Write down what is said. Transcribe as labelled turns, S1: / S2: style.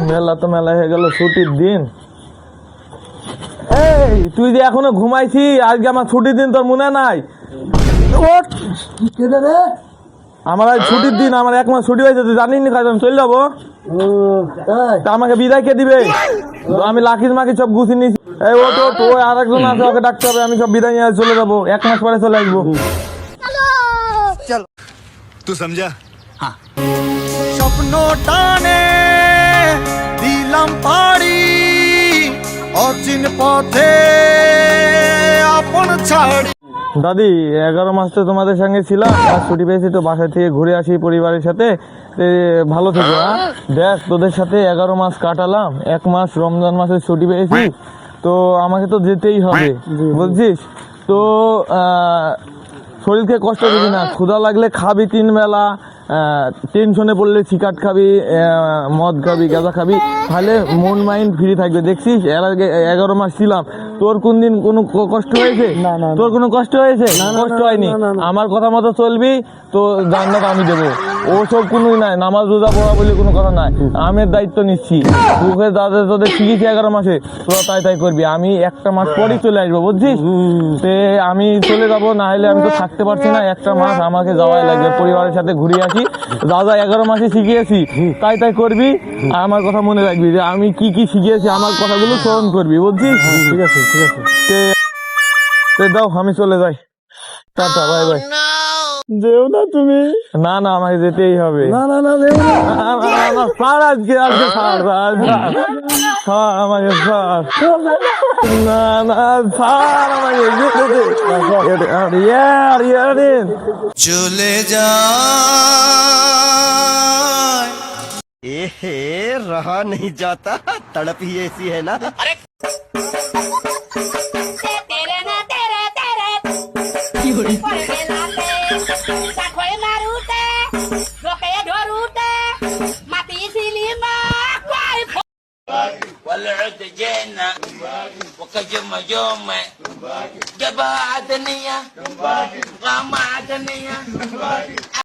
S1: মেলা তো মেলা হয়ে গেল, ছুটির দিন। এই তুই যে এখনো ঘুমাইছি, আজকে আমার ছুটির দিন, তোর মনে নাই? ওঠ। আমার আজ ছুটির দিন, আমার 1 মাস ছুটি হয়েছে, তুই জানিস নি? কাজ আমি চলে যাবো। তা আমাকে বিদায় কে দিবে? আমি লাকিস মাকি সব গুছিয়ে নিয়েছি। এই ওঠ ওঠ, ওই আর একজন আছে, ওকে ডাকতে হবে। আমি সব বিদায় নিয়ে চলে যাবো, 1 মাস পরে চলে আসবো।
S2: चलो तू समझा? हाँ।
S3: স্বপ্ন টানে দিলাম পাড়ি অচিন পথে আপন ছাড়ি।
S1: দাদি, 11 মাস তো তোমাদের সঙ্গে ছিলাম, আর ছুটি পেয়েছি তো বাসা থেকে ঘুরে আসি পরিবারের সাথে। ভালো থেকো। হ্যাঁ, দেখ তোদের সাথে 11 মাস কাটালাম, 1 মাস রমজান মাসের ছুটি পেয়েছি, তো আমাকে তো যেতেই হবে, বুঝছিস তো। শরীরকে কষ্ট দিবি না, ক্ষুধা লাগলে খাবি 3 বেলা, টেনশনে পড়লে সিগারেট খাবি, মদ খাবি, গাঁজা খাবি, তাহলে মন মাইন্ড ফ্রি থাকবে। দেখছিস, এর আগে 11 মাস ছিলাম, তোর কোন দিন কোনো কষ্ট হয়েছে? তোর কোনো কষ্ট হয়েছে? কষ্ট হয়নি। আমার কথা মতো চলবি তো জান্নাত আমি দেবো, ওসব কোনোই নাই। নামাজ রোজা পড়া বলে কোনো কথা নাই, আমের দায়িত্ব নিচ্ছি। তোকে তোদের শিখেছি 11 মাসে, তোরা তাই তাই করবি। আমি 1টা মাস পরই চলে আসবো, বুঝছিস? তে আমি চলে যাবো, না হলে আমি তো থাকতে পারছি না। 1টা মাস আমাকে যাওয়াই লাগবে, পরিবারের সাথে ঘুরে আসি। যা যা 11 মাসে শিখিয়েছি তাই তাই করবি। আর আমার কথা মনে রাখবি যে আমি কি কি শিখিয়েছি, আমার কথাগুলো স্মরণ করবি, বুঝছিস? ঠিক আছে ঠিক আছে। তে দাও, আমি চলে যাই। Tata, bye bye. যেও না তুমি। না না, আমাকে যেতেই হবে। না না না, যেও না। আমার ছাড়, আজকে আজকে ছাড়, ছাড় আমাকে, ছাড়। না না, ছাড় আমাকে, যেতে দে।
S3: চলে যায়
S2: ए रहा नहीं जाता, तड़प ही ऐसी है ना। अरे
S4: तेरे ना तेरे तेरे por delante sacó el marute lo que yo rute mati silima
S5: والعد جينا وكجم يوم جبا عدنية غام عدنية